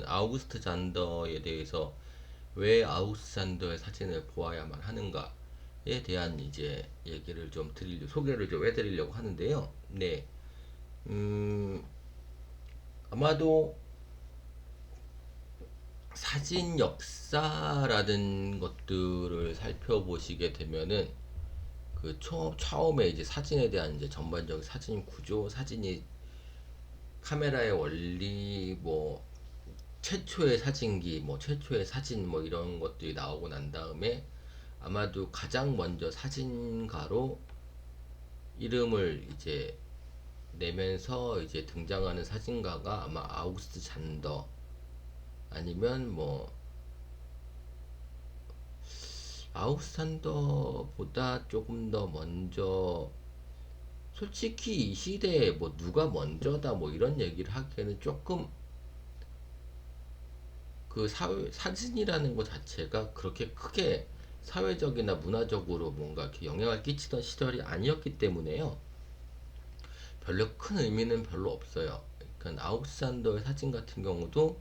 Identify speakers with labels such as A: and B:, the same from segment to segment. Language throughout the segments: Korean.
A: 아우구스트 잔더에 대해서 왜 아우구스트 잔더의 사진을 보아야만 하는가에 대한 이제 얘기를 좀 소개를 좀 해드리려고 하는데요. 네, 아마도 사진 역사라는 것들을 살펴보시게 되면은 처음에 이제 사진에 대한 이제 전반적인 사진 구조, 사진이 카메라의 원리, 뭐 최초의 사진기, 뭐 최초의 사진 뭐 이런 것들이 나오고 난 다음에 아마도 가장 먼저 사진가로 이름을 이제 내면서 이제 등장하는 사진가가 아마 아우구스트 잔더 아니면 뭐 아우구스트 잔더보다 조금 더 먼저, 솔직히 이 시대에 뭐 누가 먼저다 뭐 이런 얘기를 하기에는 조금 사진이라는 것 자체가 그렇게 크게 사회적이나 문화적으로 뭔가 이렇게 영향을 끼치던 시절이 아니었기 때문에요. 별로 큰 의미는 별로 없어요. 그러니까 아우크산더의 사진 같은 경우도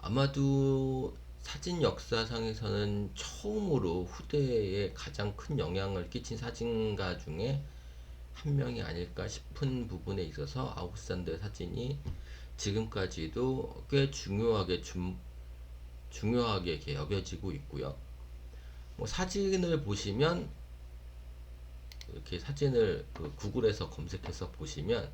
A: 아마도 사진 역사상에서는 처음으로 후대에 가장 큰 영향을 끼친 사진가 중에 한 명이 아닐까 싶은 부분에 있어서 아우크산더의 사진이 지금까지도 꽤 중요하게 이렇게 여겨지고 있고요. 뭐 사진을 보시면 이렇게 사진을 구글에서 검색해서 보시면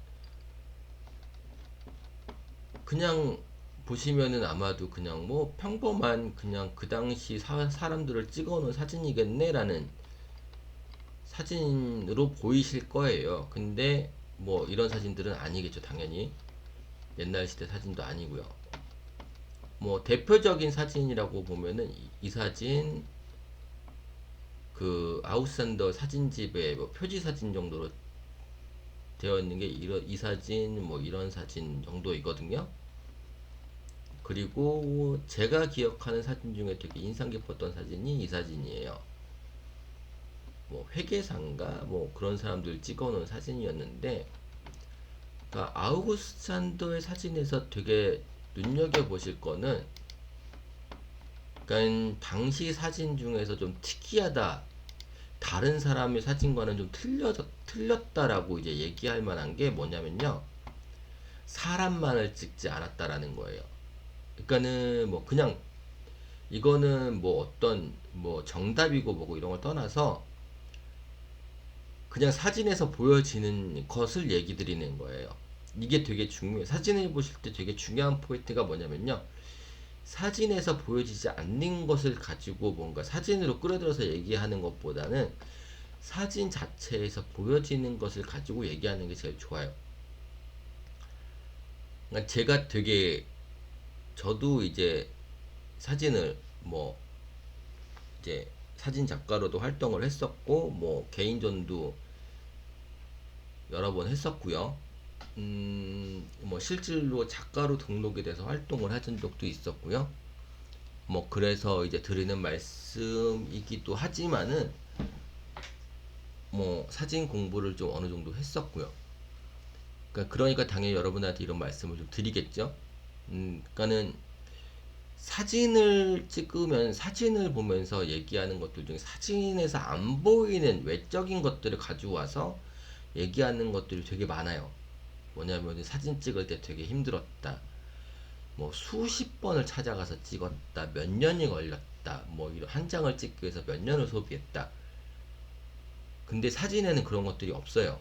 A: 그냥 보시면은 아마도 그냥 뭐 평범한 그냥 그 당시 사람들을 찍어놓은 사진이겠네라는 사진으로 보이실 거예요. 근데 뭐 이런 사진들은 아니겠죠, 당연히. 옛날 시대 사진도 아니고요. 뭐 대표적인 사진이라고 보면은 이 사진, 그 아우산더 사진집의 뭐 표지 사진 정도로 되어 있는 게 이 사진, 뭐 이런 사진 정도이거든요. 그리고 제가 기억하는 사진 중에 되게 인상 깊었던 사진이 이 사진이에요. 뭐 회계사인가 뭐 그런 사람들 찍어놓은 사진이었는데, 그러니까 아우구스찬도의 사진에서 되게 눈여겨 보실 거는, 그러니까 당시 사진 중에서 좀 특이하다, 다른 사람의 사진과는 좀 틀렸다라고 이제 얘기할 만한 게 뭐냐면요, 사람만을 찍지 않았다라는 거예요. 그러니까는 뭐 그냥 이거는 뭐 어떤 뭐 정답이고 뭐고 이런 걸 떠나서 그냥 사진에서 보여지는 것을 얘기 드리는 거예요. 이게 되게 중요해요. 사진을 보실 때 되게 중요한 포인트가 뭐냐면요, 사진에서 보여지지 않는 것을 가지고 뭔가 사진으로 끌어들여서 얘기하는 것보다는 사진 자체에서 보여지는 것을 가지고 얘기하는 게 제일 좋아요. 그러니까 제가 되게, 저도 이제 사진을 뭐 이제 사진 작가로도 활동을 했었고 뭐 개인전도 여러 번 했었고요. 뭐 실질로 작가로 등록이 돼서 활동을 하던 적도 있었고요. 뭐 그래서 이제 드리는 말씀이기도 하지만은 뭐 사진 공부를 좀 어느 정도 했었고요. 그러니까 당연히 여러분한테 이런 말씀을 좀 드리겠죠. 그러니까는 사진을 찍으면 사진을 보면서 얘기하는 것들 중에 사진에서 안 보이는 외적인 것들을 가지고 와서 얘기하는 것들이 되게 많아요. 뭐냐면 사진 찍을 때 되게 힘들었다, 뭐 수십 번을 찾아가서 찍었다, 몇 년이 걸렸다, 뭐 이런 한 장을 찍기 위해서 몇 년을 소비했다. 근데 사진에는 그런 것들이 없어요.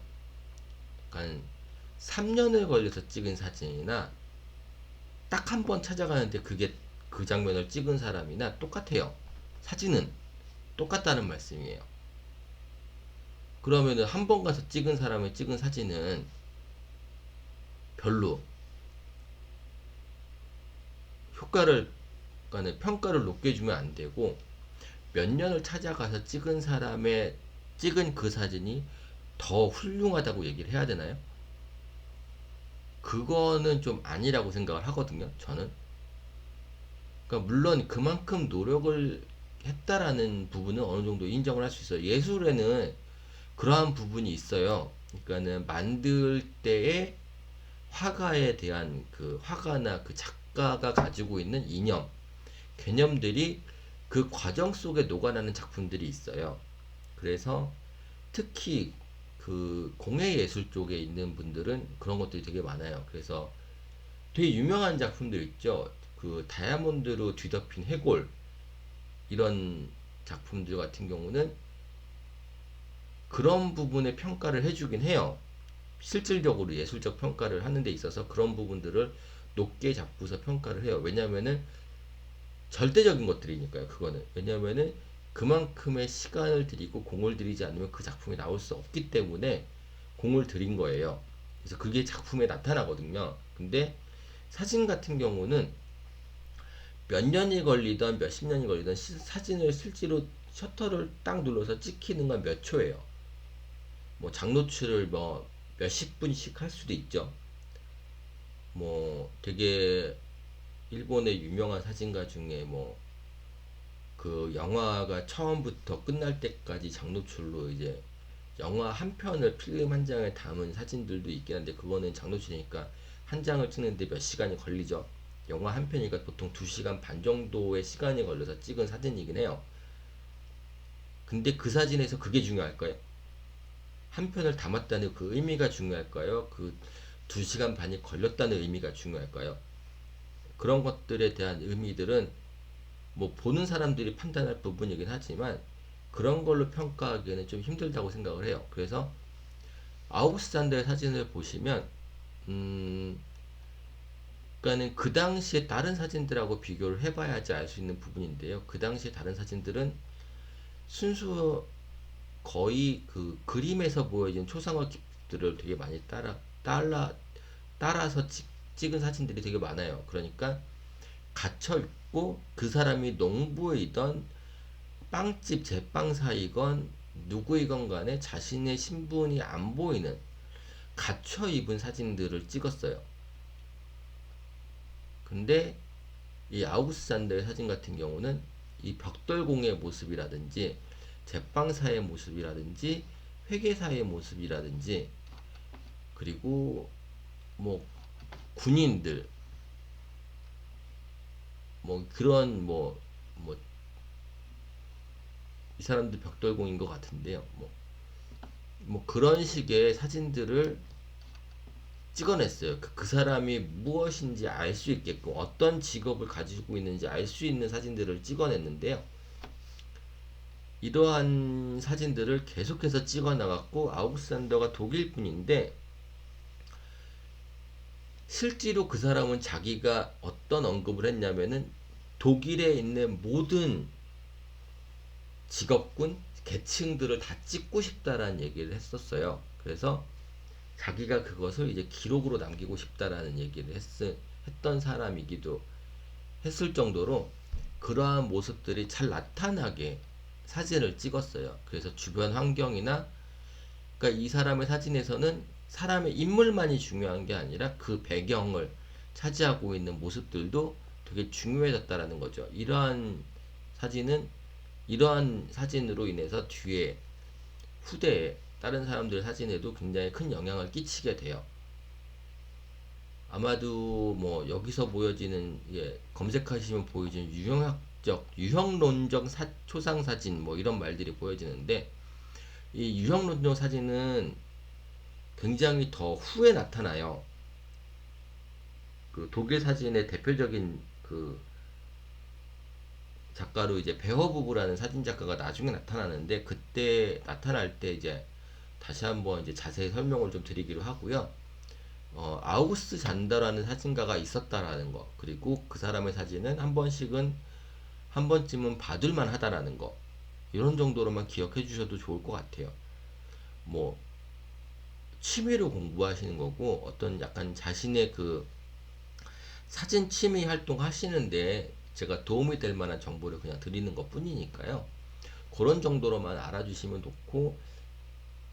A: 그러니까 3년을 걸려서 찍은 사진이나 딱 한 번 찾아가는데 그게 그 장면을 찍은 사람이나 똑같아요. 사진은 똑같다는 말씀이에요. 그러면은 한 번 가서 찍은 사람의 찍은 사진은 별로 효과를, 그러니까 평가를 높게 주면 안 되고, 몇 년을 찾아가서 찍은 사람의 찍은 그 사진이 더 훌륭하다고 얘기를 해야 되나요? 그거는 좀 아니라고 생각을 하거든요, 저는. 그러니까 물론 그만큼 노력을 했다라는 부분은 어느 정도 인정을 할 수 있어요. 예술에는 그러한 부분이 있어요. 그러니까는 만들 때의 화가에 대한 그 화가나 그 작가가 가지고 있는 이념, 개념들이 그 과정 속에 녹아나는 작품들이 있어요. 그래서 특히 그 공예 예술 쪽에 있는 분들은 그런 것들이 되게 많아요. 그래서 되게 유명한 작품들 있죠. 그 다이아몬드로 뒤덮인 해골, 이런 작품들 같은 경우는 그런 부분에 평가를 해주긴 해요. 실질적으로 예술적 평가를 하는 데 있어서 그런 부분들을 높게 잡고서 평가를 해요. 왜냐면은 절대적인 것들이니까요. 그거는 왜냐면은 그만큼의 시간을 들이고 공을 들이지 않으면 그 작품이 나올 수 없기 때문에 공을 들인 거예요. 그래서 그게 작품에 나타나거든요. 근데 사진 같은 경우는 몇 년이 걸리던 몇십 년이 걸리던 사진을 실제로 셔터를 딱 눌러서 찍히는 건 몇 초예요. 뭐 장노출을 뭐 몇십 분씩 할 수도 있죠. 뭐 되게 일본의 유명한 사진가 중에 뭐 그 영화가 처음부터 끝날 때까지 장노출로 이제 영화 한 편을 필름 한 장에 담은 사진들도 있긴 한데 그거는 장노출이니까 한 장을 찍는데 몇 시간이 걸리죠. 영화 한 편이니까 보통 2시간 반 정도의 시간이 걸려서 찍은 사진이긴 해요. 근데 그 사진에서 그게 중요할까요? 한 편을 담았다는 그 의미가 중요할까요? 그 2시간 반이 걸렸다는 의미가 중요할까요? 그런 것들에 대한 의미들은 뭐 보는 사람들이 판단할 부분이긴 하지만 그런 걸로 평가하기에는 좀 힘들다고 생각을 해요. 그래서 아우구스찬더의 사진을 보시면 그러니까는 그 당시에 다른 사진들하고 비교를 해봐야지 알 수 있는 부분인데요. 그 당시에 다른 사진들은 순수 거의 그 그림에서 보여진 초상화 기법들을 되게 많이 따라서 찍은 사진들이 되게 많아요. 그러니까 갇혀 있고 그 사람이 농부이던 빵집 제빵사이건 누구이건 간에 자신의 신분이 안 보이는 갇혀 입은 사진들을 찍었어요. 근데 이 아우구스트 잔더의 사진 같은 경우는 이 벽돌공의 모습이라든지 제빵사의 모습이라든지 회계사의 모습이라든지 그리고 뭐 군인들 뭐 그런 이 사람들 벽돌공인 것 같은데요. 뭐 그런 식의 사진들을 찍어냈어요. 그 사람이 무엇인지 알 수 있게끔 어떤 직업을 가지고 있는지 알 수 있는 사진들을 찍어냈는데요. 이러한 사진들을 계속해서 찍어 나갔고 아우구스산더가 독일 분인데 실제로 그 사람은 자기가 어떤 언급을 했냐면은 독일에 있는 모든 직업군 계층들을 다 찍고 싶다라는 얘기를 했었어요. 그래서 자기가 그것을 이제 기록으로 남기고 싶다라는 얘기를 했던 사람이기도 했을 정도로 그러한 모습들이 잘 나타나게 사진을 찍었어요. 그래서 주변 환경이나 그러니까 이 사람의 사진에서는 사람의 인물만이 중요한 게 아니라 그 배경을 차지하고 있는 모습들도 되게 중요해졌다라는 거죠. 이러한 사진으로 인해서 뒤에 후대에 다른 사람들 사진에도 굉장히 큰 영향을 끼치게 돼요. 아마도 뭐 여기서 보여지는 검색하시면 보여지는 유형론적 초상 사진 뭐 이런 말들이 보여지는데 이 유형론적 사진은 굉장히 더 후에 나타나요. 그 독일 사진의 대표적인 그 작가로 이제 베허부브라는 사진 작가가 나중에 나타나는데 그때 나타날 때 이제 다시 한번 이제 자세히 설명을 좀 드리기로 하고요. 아우구스트 잔더라는 사진가가 있었다라는 거 그리고 그 사람의 사진은 한 번쯤은 봐둘만 하다라는 거 이런 정도로만 기억해 주셔도 좋을 것 같아요. 뭐 취미로 공부하시는 거고 어떤 약간 자신의 그 사진 취미 활동 하시는데 제가 도움이 될 만한 정보를 그냥 드리는 것 뿐이니까요. 그런 정도로만 알아주시면 좋고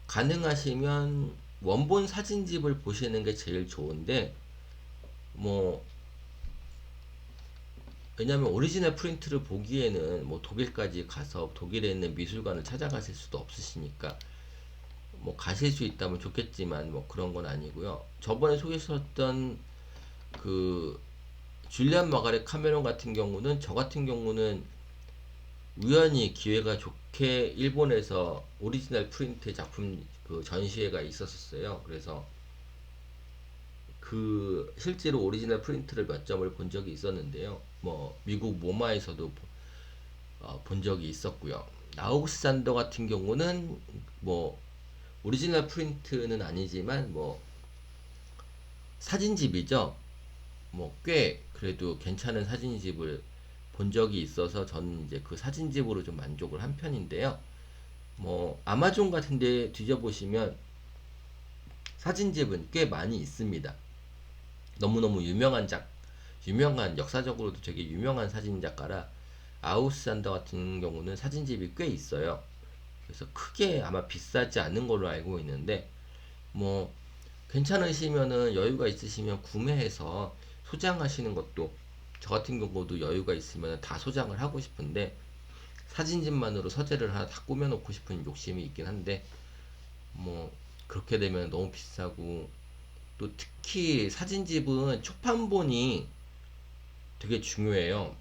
A: 가능하시면 원본 사진집을 보시는 게 제일 좋은데 뭐 왜냐면 오리지널 프린트를 보기에는 뭐 독일까지 가서 독일에 있는 미술관을 찾아가실 수도 없으시니까 뭐 가실 수 있다면 좋겠지만 뭐 그런 건 아니고요. 저번에 소개했었던 그 줄리안 마가렛 카메론 같은 경우는, 저 같은 경우는 우연히 기회가 좋게 일본에서 오리지널 프린트 작품 그 전시회가 있었어요. 그래서 그 실제로 오리지널 프린트를 몇 점을 본 적이 있었는데요. 뭐 미국 모마에서도 본 적이 있었고요. 나우스 산더 같은 경우는 뭐 오리지널 프린트는 아니지만 뭐 사진집이죠. 뭐 꽤 그래도 괜찮은 사진집을 본 적이 있어서 저는 이제 그 사진집으로 좀 만족을 한 편인데요. 뭐 아마존 같은 데 뒤져보시면 사진집은 꽤 많이 있습니다. 너무너무 유명한 역사적으로도 되게 유명한 사진 작가라 아우스산더 같은 경우는 사진집이 꽤 있어요. 그래서 크게 아마 비싸지 않은 걸로 알고 있는데 뭐 괜찮으시면은 여유가 있으시면 구매해서 소장하시는 것도, 저 같은 경우도 여유가 있으면 다 소장을 하고 싶은데 사진집만으로 서재를 하나 다 꾸며놓고 싶은 욕심이 있긴 한데 뭐 그렇게 되면 너무 비싸고, 또 특히 사진집은 초판본이 되게 중요해요.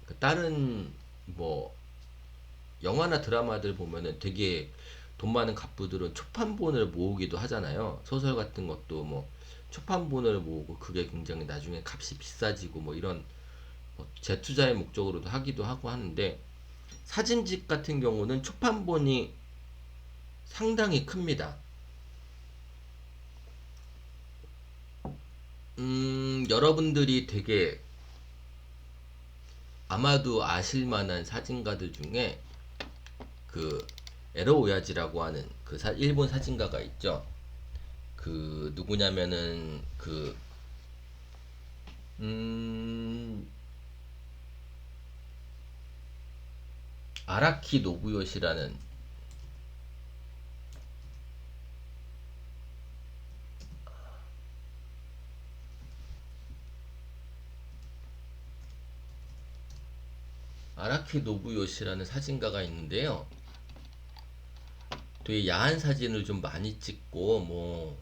A: 그 다른 뭐 영화나 드라마들 보면은 되게 돈 많은 갑부들은 초판본을 모으기도 하잖아요. 소설 같은 것도 뭐 초판본을 모으고 그게 굉장히 나중에 값이 비싸지고 뭐 이런 뭐 재투자의 목적으로도 하기도 하고 하는데, 사진집 같은 경우는 초판본이 상당히 큽니다. 여러분들이 되게 아마도 아실 만한 사진가들 중에 그 에로 오야지라고 하는 그 일본 사진가가 있죠. 그 누구냐면은 음, 아라키 노부요시라는, 아라키 노부요시라는 사진가가 있는데요. 되게 야한 사진을 좀 많이 찍고 뭐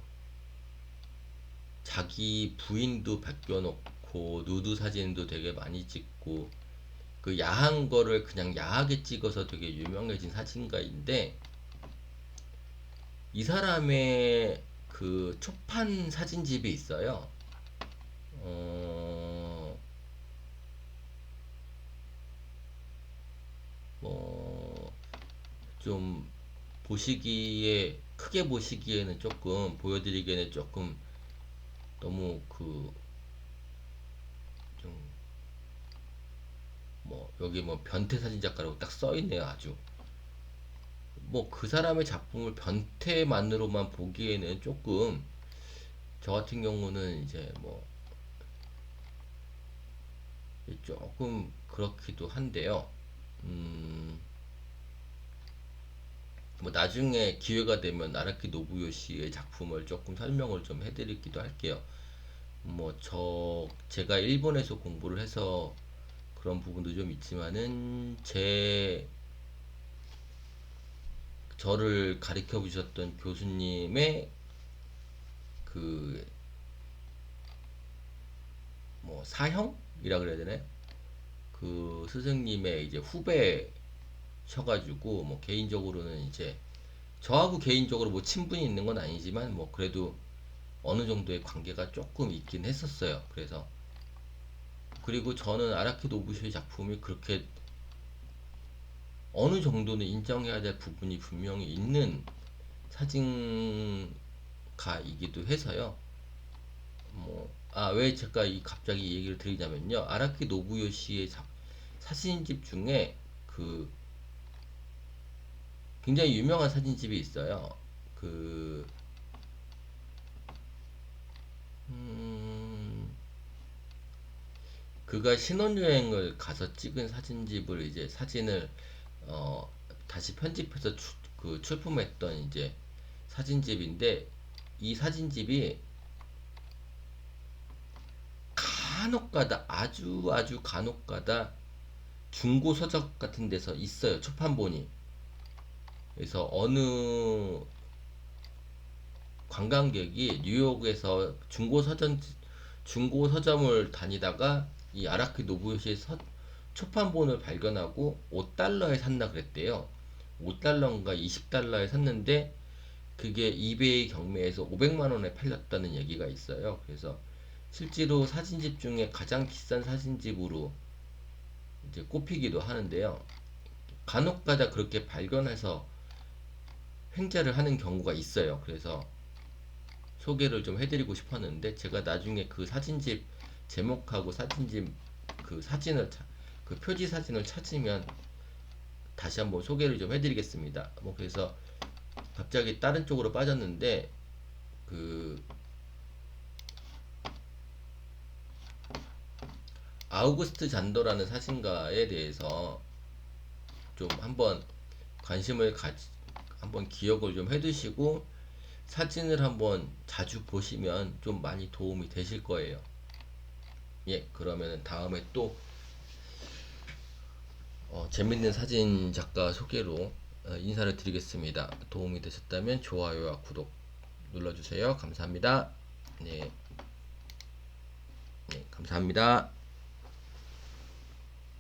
A: 자기 부인도 바뀌어놓고 누드 사진도 되게 많이 찍고 그 야한 거를 그냥 야하게 찍어서 되게 유명해진 사진가인데, 이 사람의 그 초판 사진집이 있어요. 어, 뭐, 좀 보시기에, 크게 보시기에는 조금, 보여드리기에는 조금 너무 좀, 뭐, 여기 뭐 변태 사진 작가라고 딱 써있네요, 아주. 뭐, 그 사람의 작품을 변태만으로만 보기에는 조금, 저 같은 경우는 이제 뭐, 조금 그렇기도 한데요. 음, 뭐 나중에 기회가 되면 나라키 노부요시의 작품을 조금 설명을 좀 해드리기도 할게요. 뭐 제가 일본에서 공부를 해서 그런 부분도 좀 있지만은 저를 가르쳐 주셨던 교수님의 그 뭐 사형이라 그래야 되나요? 그 스승님의 이제 후배셔가지고 뭐 개인적으로는 이제 저하고 개인적으로 뭐 친분이 있는 건 아니지만 뭐 그래도 어느 정도의 관계가 조금 있긴 했었어요. 그래서 그리고 저는 아라키 노부쇼의 작품이 그렇게 어느 정도는 인정해야 될 부분이 분명히 있는 사진가이기도 해서요. 뭐, 왜 제가 갑자기 이 얘기를 드리냐면요. 아라키 노부요시의 사진집 중에 그 굉장히 유명한 사진집이 있어요. 그, 음, 그가 신혼여행을 가서 찍은 사진집을 이제 사진을 어, 다시 편집해서 출품했던 이제 사진집인데, 이 사진집이 간혹가다, 아주 아주 간혹가다 중고 서적 같은 데서 있어요. 초판본이. 그래서 어느 관광객이 뉴욕에서 중고 서점을 다니다가 이 아라키 노부요시의 초판본을 발견하고 5달러에 샀나 그랬대요. 5달러인가 20달러에 샀는데 그게 이베이 경매에서 500만 원에 팔렸다는 얘기가 있어요. 그래서 실제로 사진집 중에 가장 비싼 사진집으로 이제 꼽히기도 하는데요. 간혹가다 그렇게 발견해서 횡재를 하는 경우가 있어요. 그래서 소개를 좀 해드리고 싶었는데 제가 나중에 그 사진집 제목하고 사진집 그 사진을 그 표지 사진을 찾으면 다시 한번 소개를 좀 해드리겠습니다. 뭐 그래서 갑자기 다른 쪽으로 빠졌는데 그 아우구스트 잔더라는 사진가에 대해서 좀 한번 관심을 한번 기억을 좀 해두시고 사진을 한번 자주 보시면 좀 많이 도움이 되실 거예요. 예, 그러면 다음에 또 재밌는 사진 작가 소개로 인사를 드리겠습니다. 도움이 되셨다면 좋아요와 구독 눌러주세요. 감사합니다. 네, 네, 감사합니다.